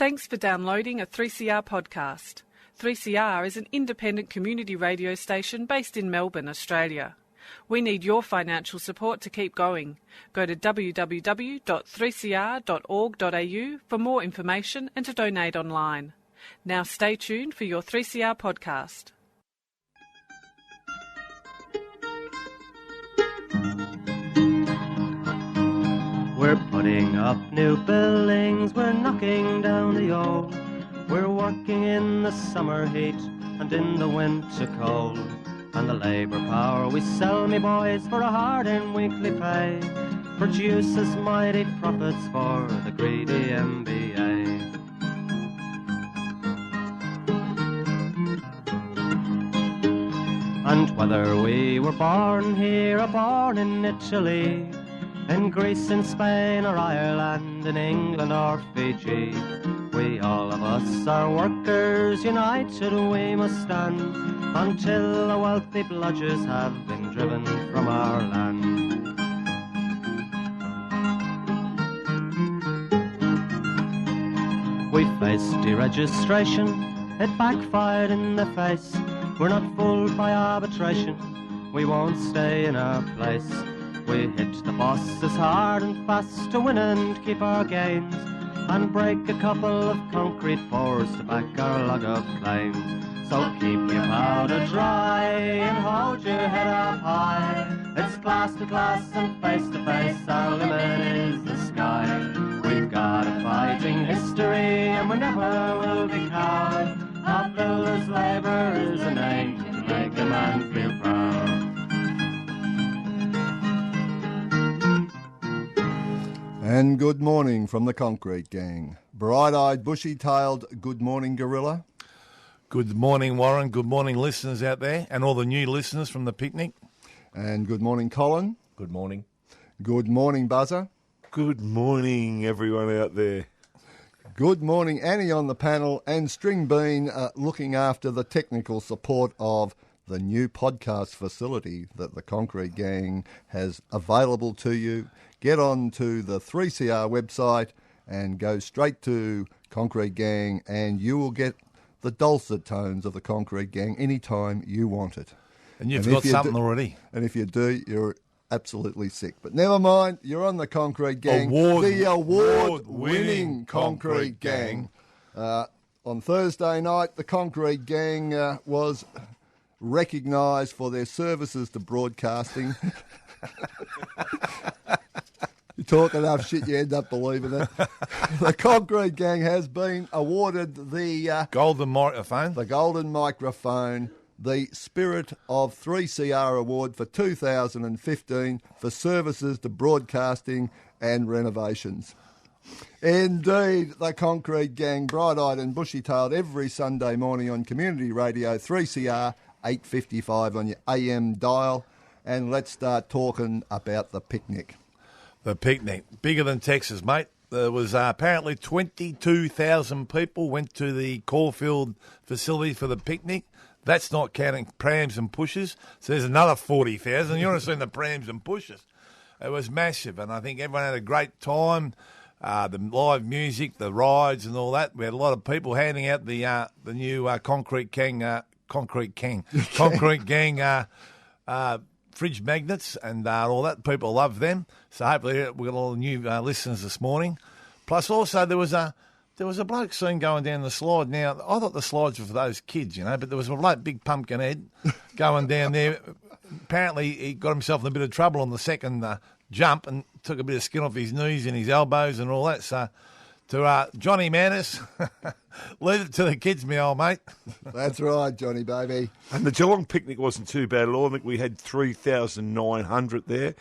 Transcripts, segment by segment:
Thanks for downloading a 3CR podcast. 3CR is an independent community radio station based in Melbourne, Australia. We need your financial support to keep going. Go to www.3cr.org.au for more information and to donate online. Now stay tuned for your 3CR podcast. We're putting up new buildings, we're knocking down the old. We're working in the summer heat and in the winter cold. And the labour power we sell, me boys, for a hard-earned weekly pay produces mighty profits for the greedy MBA. And whether we were born here or born in Italy, in Greece, in Spain or Ireland, in England or Fiji, we all of us are workers, united we must stand, until the wealthy bludgers have been driven from our land. We faced deregistration, it backfired in the face. We're not fooled by arbitration, we won't stay in our place. We hit the bosses hard and fast to win and keep our gains, and break a couple of concrete pours to back our log of claims. So keep your powder dry and hold your head up high. It's class to class and face to face, our limit is the sky. We've got a fighting history and we never will be cowed. Our builders' labour is a name to make a man feel proud. And good morning from the Concrete Gang. Bright-eyed, bushy-tailed, good morning, Gorilla. Good morning, Warren. Good morning, listeners out there, and all the new listeners from the picnic. And good morning, Colin. Good morning. Good morning, Buzza. Good morning, everyone out there. Good morning, Annie on the panel, and String Bean looking after the technical support of the new podcast facility that the Concrete Gang has available to you. Get on to the 3CR website and go straight to Concrete Gang, and you will get the dulcet tones of the Concrete Gang anytime you want it. And you've got something already. And if you do, you're absolutely sick. But never mind, you're on the Concrete Gang. The award-winning Concrete Gang. On Thursday night, the Concrete Gang was recognised for their services to broadcasting. You talk enough shit, you end up believing it. The Concrete Gang has been awarded the Golden Microphone. The Golden Microphone, the Spirit of 3CR Award for 2015 for services to broadcasting and renovations. Indeed, the Concrete Gang, bright-eyed and bushy-tailed every Sunday morning on Community Radio 3CR 855 on your AM dial. And let's start talking about the picnic. The picnic, bigger than Texas, mate. There was apparently 22,000 people went to the Caulfield facility for the picnic. That's not counting prams and pushers. So there's another 40,000. You want to see the prams and pushers. It was massive, and I think everyone had a great time. The live music, the rides and all that. We had a lot of people handing out the new Concrete Gang fridge magnets and all that. People love them. So hopefully we got all the new listeners this morning. Plus also there was a bloke seen going down the slide. Now, I thought the slides were for those kids, but there was a bloke, big pumpkin head, going down there. Apparently he got himself in a bit of trouble on the second jump and took a bit of skin off his knees and his elbows and all that. So to Johnny Manus, leave it to the kids, me old mate. That's right, Johnny, baby. And the Geelong picnic wasn't too bad at all. I think we had 3,900 there.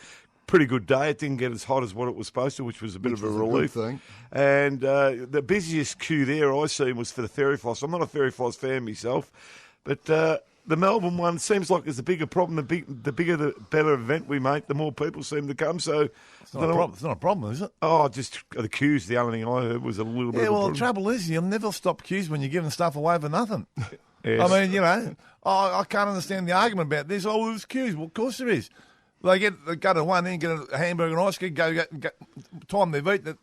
Pretty good day. It didn't get as hot as what it was supposed to, which was a bit of a relief. Thing. And the busiest queue there I seen was for the Fairy Floss. I'm not a Fairy Floss fan myself, but the Melbourne one seems like it's a bigger problem. The bigger, the better event we make, the more people seem to come. So it's not a problem, is it? Oh, just the queues. The only thing I heard was a little bit. Yeah, of a well, problem. the trouble is you'll never stop queues when you're giving stuff away for nothing. Yes. I mean, I can't understand the argument about this. Oh, there's queues. Well, of course there is. They go to one end, get a hamburger and ice cream, go time they've eaten it.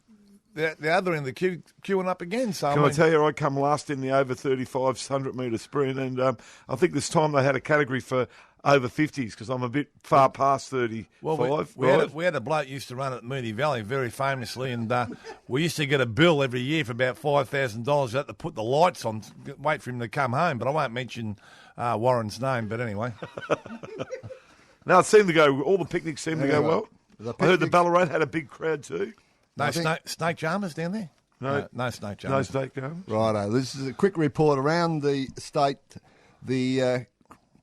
the other end of the queue queuing up again. So Can I tell you, I come last in the over 35 100-metre sprint, and I think this time they had a category for over 50s because I'm a bit far past 35. Well, we had a bloke used to run at Mooney Valley very famously, and we used to get a bill every year for about $5,000. You had to put the lights on, wait for him to come home. But I won't mention Warren's name. But anyway, now it seemed to go. All the picnics seemed to go well. I heard the Ballarat had a big crowd too. No snake charmers down there. No snake charmers. No snake charmers. Righto. This is a quick report around the state. The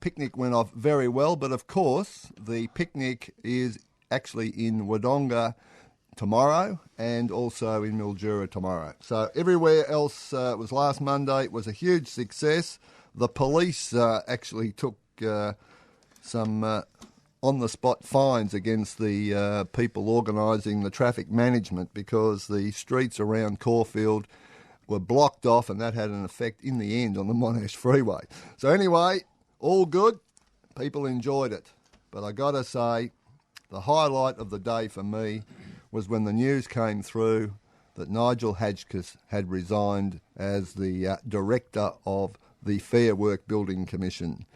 picnic went off very well, but of course the picnic is actually in Wodonga tomorrow and also in Mildura tomorrow. So everywhere else it was last Monday. It was a huge success. The police actually took some on-the-spot fines against the people organising the traffic management because the streets around Caulfield were blocked off, and that had an effect in the end on the Monash Freeway. So anyway, all good. People enjoyed it. But I got to say, the highlight of the day for me was when the news came through that Nigel Hadgkiss had resigned as the director of the Fair Work Building Commission.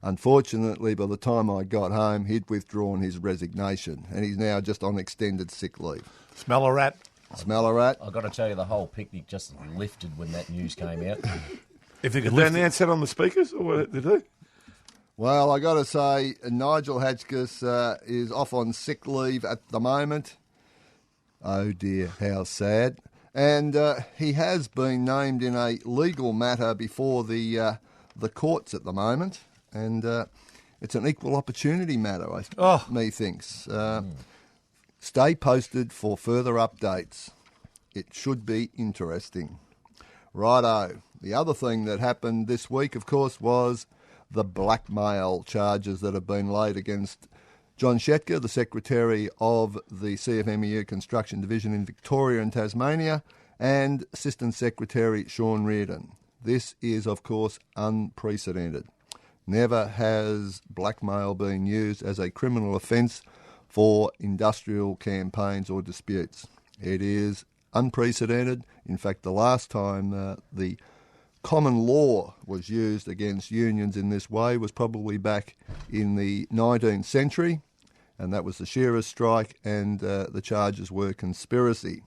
Unfortunately, by the time I got home, he'd withdrawn his resignation, and he's now just on extended sick leave. Smell a rat. Smell a rat. I've got to tell you, the whole picnic just lifted when that news came out. If you could Did they announce that on the speakers, or what did they do? Well, I got to say, Nigel Hadgkiss is off on sick leave at the moment. Oh dear, how sad. And he has been named in a legal matter before the courts at the moment. And it's an equal opportunity matter, methinks. Stay posted for further updates. It should be interesting. Righto. The other thing that happened this week, of course, was the blackmail charges that have been laid against John Shetka, the Secretary of the CFMEU Construction Division in Victoria and Tasmania, and Assistant Secretary Sean Reardon. This is, of course, unprecedented. Never has blackmail been used as a criminal offence for industrial campaigns or disputes. It is unprecedented. In fact, the last time the common law was used against unions in this way was probably back in the 19th century, and that was the shearers' strike, and the charges were conspiracy.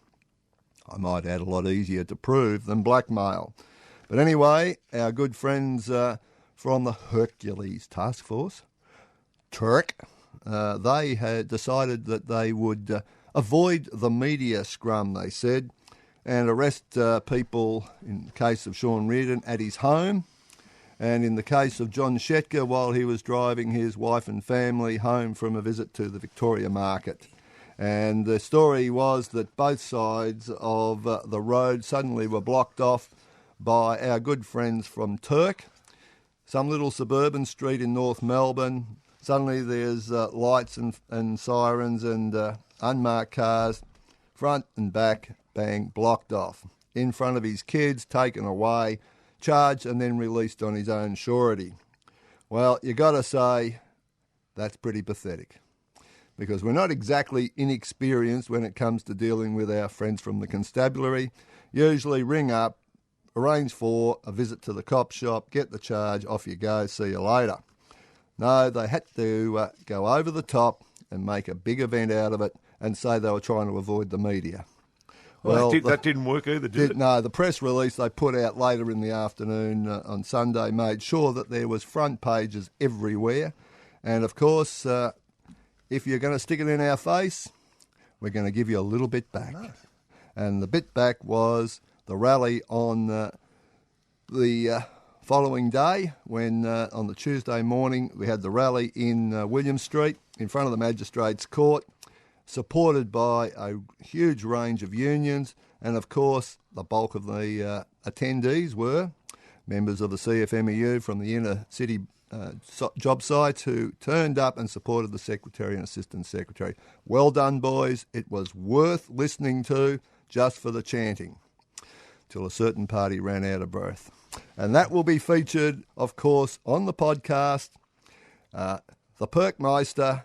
I might add, a lot easier to prove than blackmail. But anyway, our good friends from the Hercules Task Force, Turk, they had decided that they would avoid the media scrum, they said, and arrest people, in the case of Sean Reardon, at his home, and in the case of John Shetka, while he was driving his wife and family home from a visit to the Victoria Market. And the story was that both sides of the road suddenly were blocked off by our good friends from Turk. Some little suburban street in North Melbourne, suddenly there's lights and sirens and unmarked cars, front and back, bang, blocked off. In front of his kids, taken away, charged and then released on his own surety. Well, you got to say, that's pretty pathetic, because we're not exactly inexperienced when it comes to dealing with our friends from the constabulary. Usually ring up, arrange for a visit to the cop shop, get the charge, off you go, see you later. No, they had to go over the top and make a big event out of it and say they were trying to avoid the media. Well, that didn't work either, did it? No, the press release they put out later in the afternoon on Sunday made sure that there was front pages everywhere. And, of course, if you're going to stick it in our face, we're going to give you a little bit back. No. And the bit back was the rally on the following day, when on the Tuesday morning we had the rally in William Street in front of the Magistrates Court, supported by a huge range of unions, and of course the bulk of the attendees were members of the CFMEU from the inner city job sites who turned up and supported the Secretary and Assistant Secretary. Well done, boys. It was worth listening to just for the chanting, till a certain party ran out of breath. And that will be featured, of course, on the podcast. The Perkmeister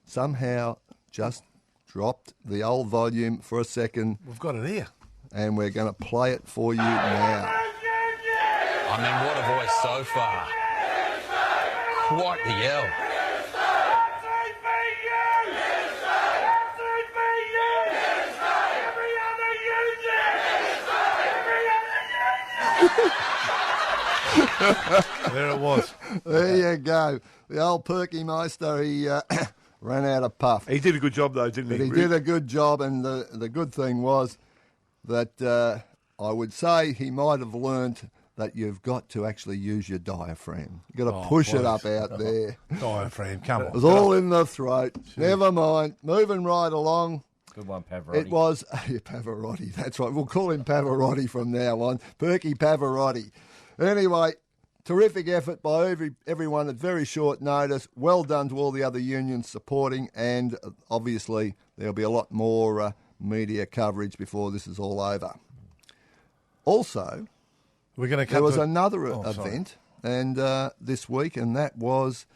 somehow just dropped the old volume for a second. We've got it here. and we're going to play it for you now. I mean, what a voice so far. Quite the yell. There it was. There you go. The old Perky Meister, he ran out of puff. He did a good job, though, didn't he? But he did a good job, and the good thing was that I would say he might have learnt that you've got to actually use your diaphragm. You've got to push it up out there. Diaphragm, come on. It was all in the throat. Never mind. Moving right along. Good one, Pavarotti. It was Pavarotti, that's right. We'll call him Pavarotti from now on. Perky Pavarotti. Anyway, terrific effort by everyone at very short notice. Well done to all the other unions supporting, and obviously there'll be a lot more media coverage before this is all over. Also, there was another event and this week, and that was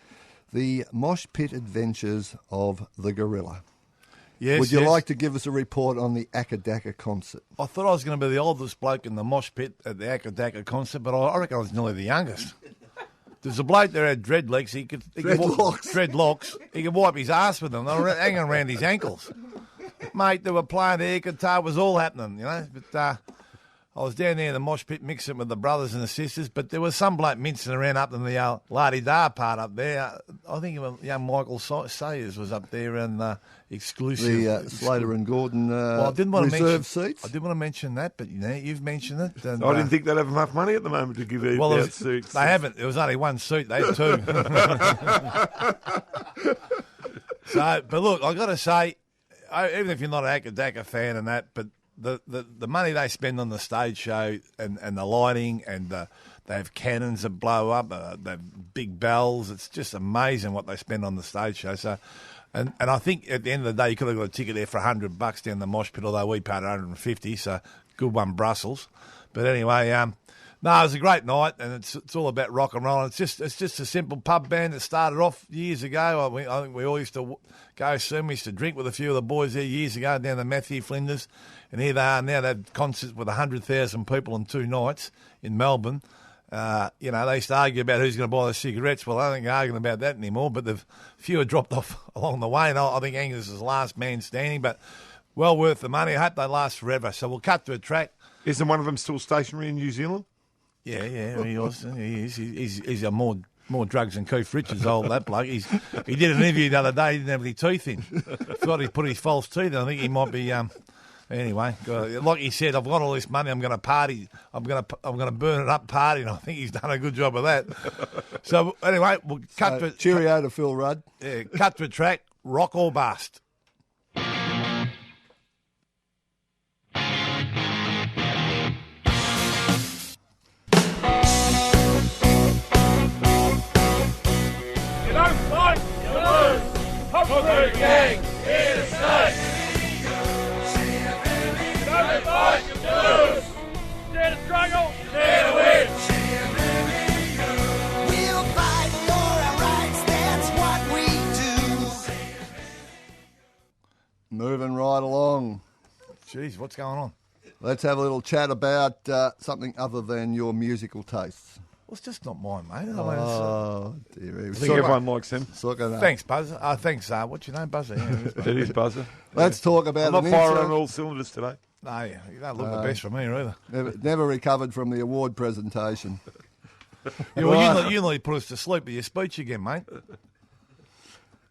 the Mosh Pit Adventures of the Gorilla. Yes, Would you like to give us a report on the Akadaka concert? I thought I was going to be the oldest bloke in the mosh pit at the Akadaka concert, but I reckon I was nearly the youngest. There's a bloke there had dreadlocks. He could dreadlocks. He could wipe his ass with them. They were hanging around his ankles. Mate, they were playing air guitar. It was all happening, you know. But I was down there in the mosh pit mixing with the brothers and the sisters, but there was some bloke mincing around up in the la-di-da part up there. I think young Michael Sayers was up there and exclusive. The Slater and Gordon I didn't want reserve seats? I didn't want to mention that, but you've mentioned it. And, I didn't think they'd have enough money at the moment to give out suits. They haven't. There was only one suit. They had two. But look, I've got to say, even if you're not an Akadaka fan and that, but the money they spend on the stage show and the lighting and they have cannons that blow up, they have big bells. It's just amazing what they spend on the stage show. So, and I think at the end of the day, you could have got a ticket there for $100 down the mosh pit, although we paid $150. So good one, Brussels. But anyway, no, it was a great night, and it's all about rock and roll. It's just a simple pub band that started off years ago. I think we all used to go soon. We used to drink with a few of the boys there years ago down the Matthew Flinders, and here they are now. They had concerts with 100,000 people on 2 nights in Melbourne. They used to argue about who's going to buy the cigarettes. Well, I don't think they're arguing about that anymore, but the few have dropped off along the way, and I think Angus is the last man standing, but well worth the money. I hope they last forever. So we'll cut to a track. Isn't one of them still stationary in New Zealand? Yeah, he is. He's a more drugs than Keith Richards, old that bloke. He did an interview the other day. He didn't have any teeth in. Forgot he put his false teeth in. I think he might be. Anyway, like he said, I've got all this money. I'm going to party. I'm going to burn it up partying. I think he's done a good job of that. So anyway, we'll cut to cheerio to Phil Rudd. Yeah, cut to a track. Rock or bust. Hungry gang, here to stay. Don't fight, you lose. Dare to struggle, dare to win. We'll fight for our rights, that's what we do. Moving right along. Jeez, what's going on? Let's have a little chat about something other than your musical tastes. Well, it's just not mine, mate. Oh, dear. I think everyone likes him. Thanks, Buzza. Thanks, what's your name, Buzza? Yeah, it is Buzza. Let's talk about I'm not firing on all cylinders today. No, you don't look the best for me, either. Never recovered from the award presentation. You nearly put us to sleep with your speech again, mate.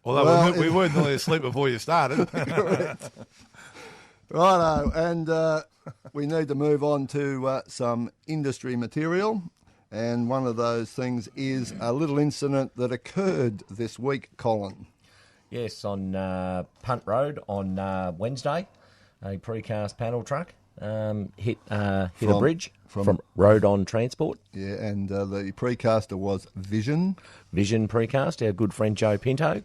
Although we were nearly asleep before you started. Correct. Righto, and we need to move on to some industry material. And one of those things is a little incident that occurred this week, Colin. Yes, on Punt Road on Wednesday, a precast panel truck hit a bridge from Road on Transport. Yeah, and the precaster was Vision. Vision Precast, our good friend Joe Pinto.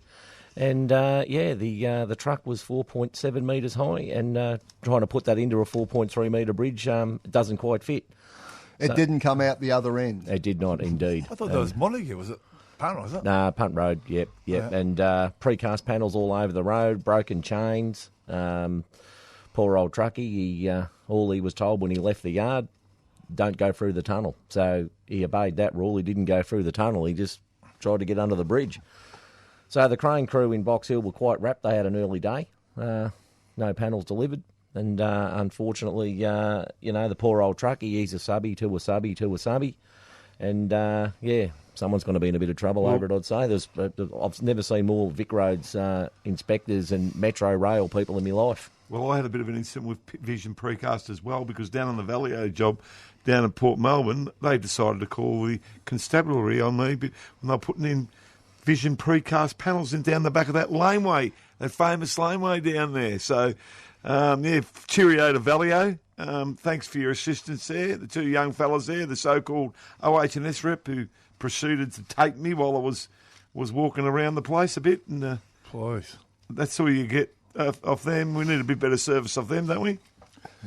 And, the truck was 4.7 metres high, and trying to put that into a 4.3 metre bridge doesn't quite fit. It didn't come out the other end. It did not, indeed. I thought that was Montague, was it? Punt, was it? Nah, Punt Road, yep. Yeah. And precast panels all over the road, broken chains. Poor old truckie, he all he was told when he left the yard, don't go through the tunnel. So he obeyed that rule. He didn't go through the tunnel. He just tried to get under the bridge. So the crane crew in Box Hill were quite rapt. They had an early day. No panels delivered. And unfortunately, the poor old truckie, he's a subby to a subby to a subby. And, someone's going to be in a bit of trouble over it, I'd say. I've never seen more Vic Roads inspectors and Metro Rail people in my life. Well, I had a bit of an incident with Vision Precast as well, because down on the Valio job down in Port Melbourne, they decided to call the constabulary on me when they were putting in Vision Precast panels in down the back of that laneway, that famous laneway down there. So, cheerio to Valio. Thanks for your assistance there. The two young fellas there, the so-called OH&S rep who proceeded to take me while I was walking around the place a bit. And Please. That's all you get off them. We need a bit better service off them, don't we?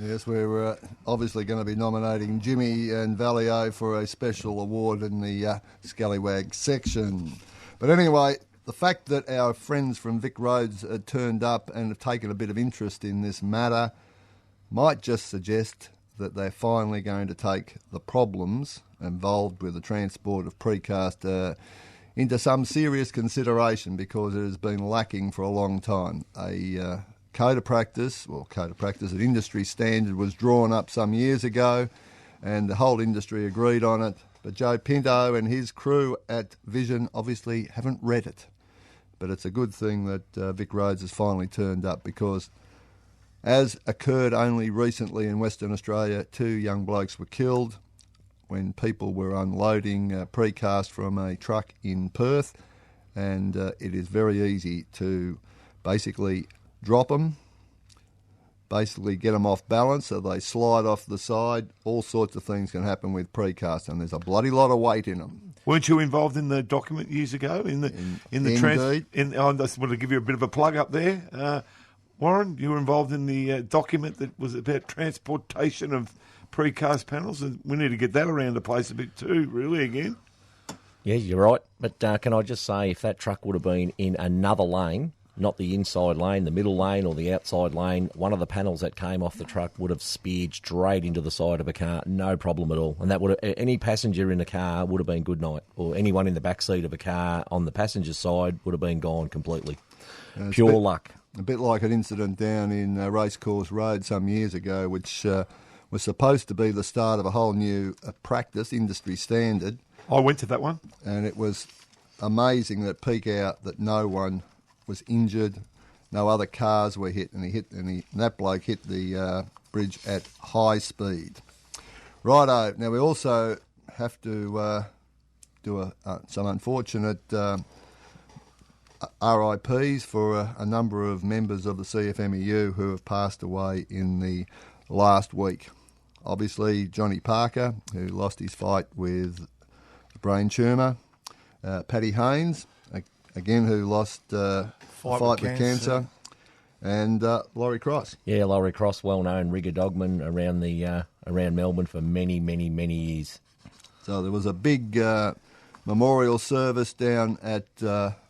Yes, we're obviously going to be nominating Jimmy and Valio for a special award in the Scallywag section. But anyway, the fact that our friends from Vic Roads turned up and have taken a bit of interest in this matter might just suggest that they're finally going to take the problems involved with the transport of precast into some serious consideration, because it has been lacking for a long time. A code of practice, an industry standard was drawn up some years ago, and the whole industry agreed on it. But Joe Pinto and his crew at Vision obviously haven't read it. But it's a good thing that Vic Roads has finally turned up, because as occurred only recently in Western Australia, 2 young blokes were killed when people were unloading precast from a truck in Perth, and it is very easy to basically drop them, basically get them off balance so they slide off the side. All sorts of things can happen with precast, and there's a bloody lot of weight in them. Weren't you involved in the document years ago in the I just want to give you a bit of a plug up there, Warren. You were involved in the document that was about transportation of precast panels, and we need to get that around the place a bit too, really, again. Yeah, you're right. But can I just say, if that truck would have been in another lane, not the inside lane, the middle lane or the outside lane, one of the panels that came off the truck would have speared straight into the side of a car, no problem at all. And that would have, any passenger in the car would have been good night, or anyone in the back seat of a car on the passenger side would have been gone completely. Pure luck. A bit like an incident down in Racecourse Road some years ago, which was supposed to be the start of a whole new practice, industry standard. I went to that one. And it was amazing that peak out that no one was injured, no other cars were hit, and that bloke hit the bridge at high speed. Righto, now we also have to do some unfortunate RIPs for a number of members of the CFMEU who have passed away in the last week. Obviously, Johnny Parker, who lost his fight with a brain tumour. Paddy Haynes, again, who lost fight with cancer. And Laurie Cross. Yeah, Laurie Cross, well-known rigger dogman around Melbourne for many, many, many years. So there was a big memorial service down at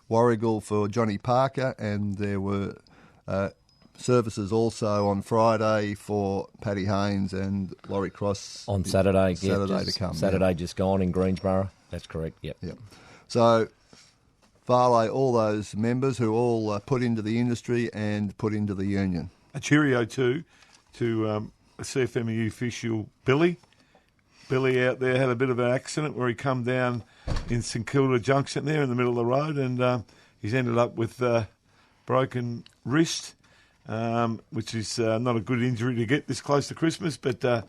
Warrigal for Johnny Parker, and there were services also on Friday for Paddy Haynes and Laurie Cross. On Saturday. To come. Saturday just gone in Greensborough. That's correct, yep. So, Farley, all those members who all put into the industry and put into the union. A cheerio too to a CFMEU official, Billy. Billy out there had a bit of an accident where he come down in St Kilda Junction there in the middle of the road, and he's ended up with broken wrist, which is not a good injury to get this close to Christmas, but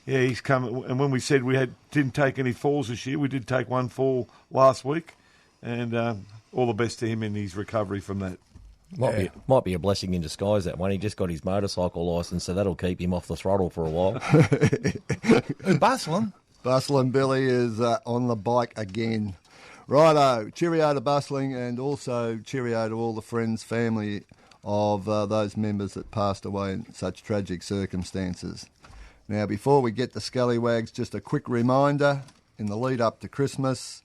he's come. And when we said we didn't take any falls this year, we did take one fall last week, and all the best to him in his recovery from that. Might be a blessing in disguise, that one. He just got his motorcycle licence, so that'll keep him off the throttle for a while. Bustling Billy is on the bike again. Righto, cheerio to Bustling, and also cheerio to all the friends, family of those members that passed away in such tragic circumstances. Now, before we get to Scallywags, just a quick reminder, in the lead up to Christmas,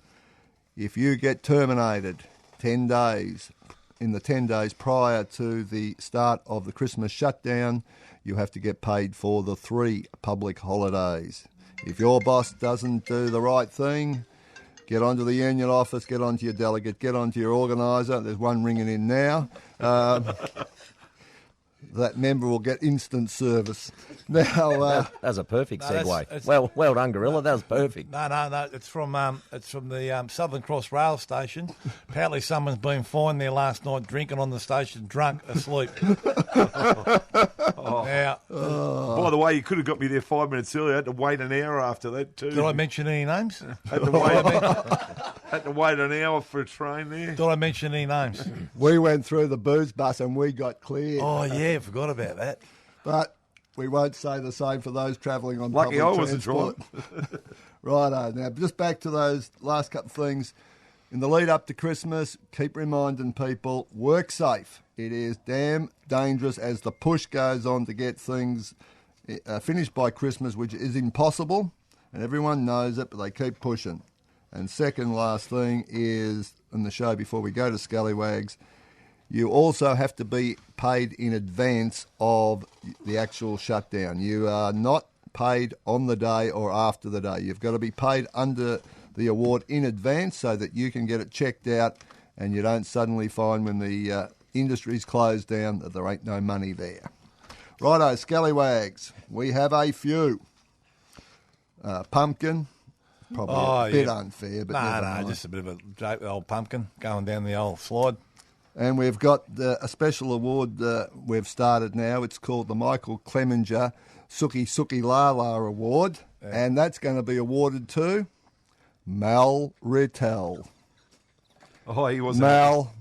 if you get terminated 10 days, in the 10 days prior to the start of the Christmas shutdown, you have to get paid for the 3 public holidays. If your boss doesn't do the right thing, get onto the union office, get onto your delegate, get onto your organiser. There's one ringing in now. That member will get instant service. Now, that was a perfect segue. it's- Well done, Gorilla. That was perfect. No. It's from the Southern Cross Rail Station. Apparently, someone's been fined there last night drinking on the station, drunk, asleep. Now, By the way, you could have got me there 5 minutes earlier. I had to wait an hour after that too. did I mention any names? Had to wait an hour for a train there. Did I mention any names? we went through the booze bus and we got cleared. Oh yeah, forgot about that. But we won't say the same for those travelling on Lucky public I wasn't transport. Righto. Now, just back to those last couple of things. In the lead up to Christmas, keep reminding people, work safe. It is damn dangerous as the push goes on to get things finished by Christmas, which is impossible, and everyone knows it, but they keep pushing. And second last thing is, in the show before we go to Scallywags, you also have to be paid in advance of the actual shutdown. You are not paid on the day or after the day. You've got to be paid under the award in advance so that you can get it checked out and you don't suddenly find when the industry's closed down that there ain't no money there. Righto, Scallywags. We have a few. Pumpkin. Probably a bit unfair, but never mind. Just a bit of a joke. The old pumpkin going down the old slide. And we've got a special award we've started now. It's called the Michael Clemenger Suki Suki Lala Award. Yeah. And that's going to be awarded to Mal Rittel. Oh, he wasn't. Mal,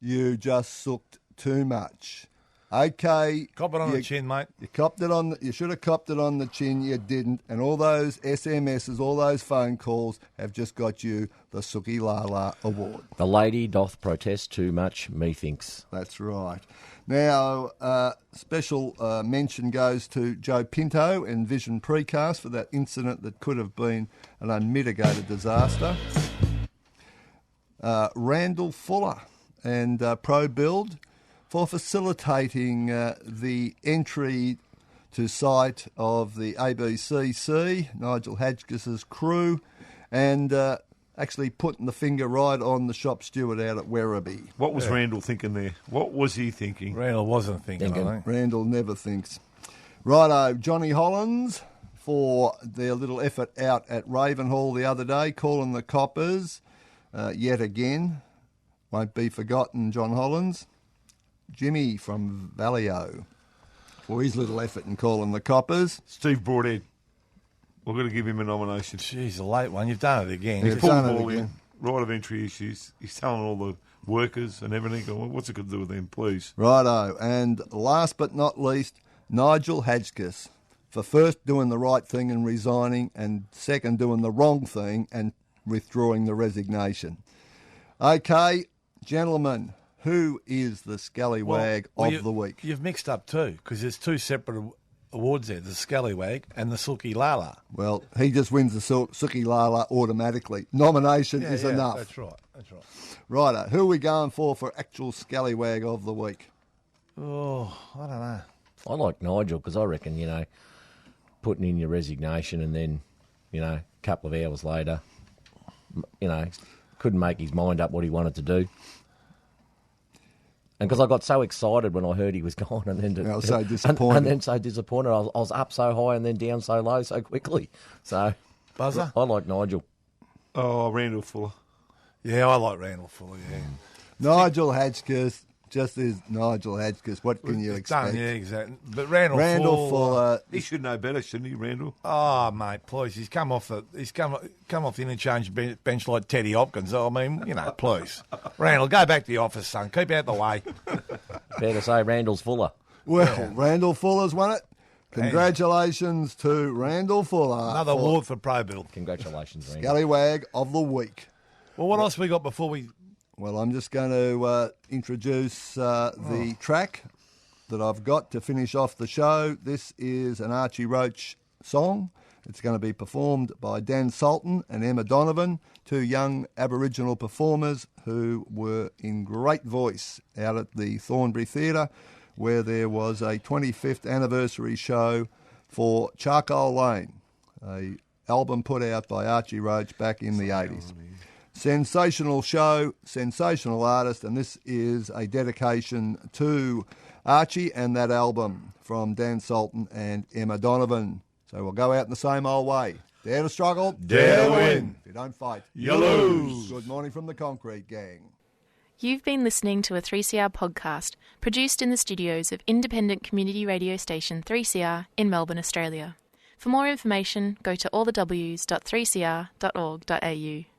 you just sooked too much. Okay. Cop it on the chin, mate. You should have copped it on the chin. You didn't. And all those SMSs, all those phone calls have just got you the Suki Lala Award. The lady doth protest too much, methinks. That's right. Now, special mention goes to Joe Pinto and Vision Precast for that incident that could have been an unmitigated disaster. Randall Fuller and Pro Build for facilitating the entry to site of the ABCC, Nigel Hadgkiss's crew, and actually putting the finger right on the shop steward out at Werribee. What was Randall thinking there? What was he thinking? Randall wasn't thinking. I think. Randall never thinks. Righto, Johnny Hollins for their little effort out at Ravenhall the other day, calling the coppers yet again. Won't be forgotten, John Hollins. Jimmy from Vallejo for his little effort in calling the coppers. Steve Broadhead. We're going to give him a nomination. Jeez, a late one. You've done it again. He's pulled the ball in. Right of entry issues. He's telling all the workers and everything, what's it got to do with them, please? Righto. And last but not least, Nigel Hadgkiss for first doing the right thing and resigning, and second doing the wrong thing and withdrawing the resignation. Okay, gentlemen, who is the Scallywag of the week? You've mixed up two, because there's two separate awards there, the Scallywag and the Suki Lala. Well, he just wins the Suki Lala automatically. Nomination is enough. That's right. Righto, who are we going for actual Scallywag of the week? Oh, I don't know. I like Nigel because I reckon, putting in your resignation and then, a couple of hours later, couldn't make his mind up what he wanted to do. And because I got so excited when I heard he was gone, and then I was so disappointed. And then so disappointed. I was up so high and then down so low so quickly. So, Buzza? I like Nigel. Oh, Randall Fuller. Yeah, I like Randall Fuller, yeah. Nigel Hadgkiss, just is Nigel Hadgkiss. What can you expect? Yeah, exactly. But Randall Fuller. He should know better, shouldn't he, Randall? Oh, mate, please. He's come off the interchange bench like Teddy Hopkins. I mean, please. Randall, go back to the office, son. Keep out the way. Fair to say Randall's Fuller. Well, Randall Fuller's won it. Congratulations to Randall Fuller. Another award for Pro Build. Congratulations, Randall. Scallywag of the week. Well, what else we got before we... Well, I'm just going to introduce the track that I've got to finish off the show. This is an Archie Roach song. It's going to be performed by Dan Sultan and Emma Donovan, two young Aboriginal performers who were in great voice out at the Thornbury Theatre where there was a 25th anniversary show for Charcoal Lane, a album put out by Archie Roach back in the 80s. Sensational show, sensational artist, and this is a dedication to Archie and that album from Dan Sultan and Emma Donovan. So we'll go out in the same old way. Dare to struggle, Dare to win. If you don't fight, You lose. Good morning from the Concrete Gang. You've been listening to a 3CR podcast produced in the studios of independent community radio station 3CR in Melbourne, Australia. For more information, go to allthews.3cr.org.au.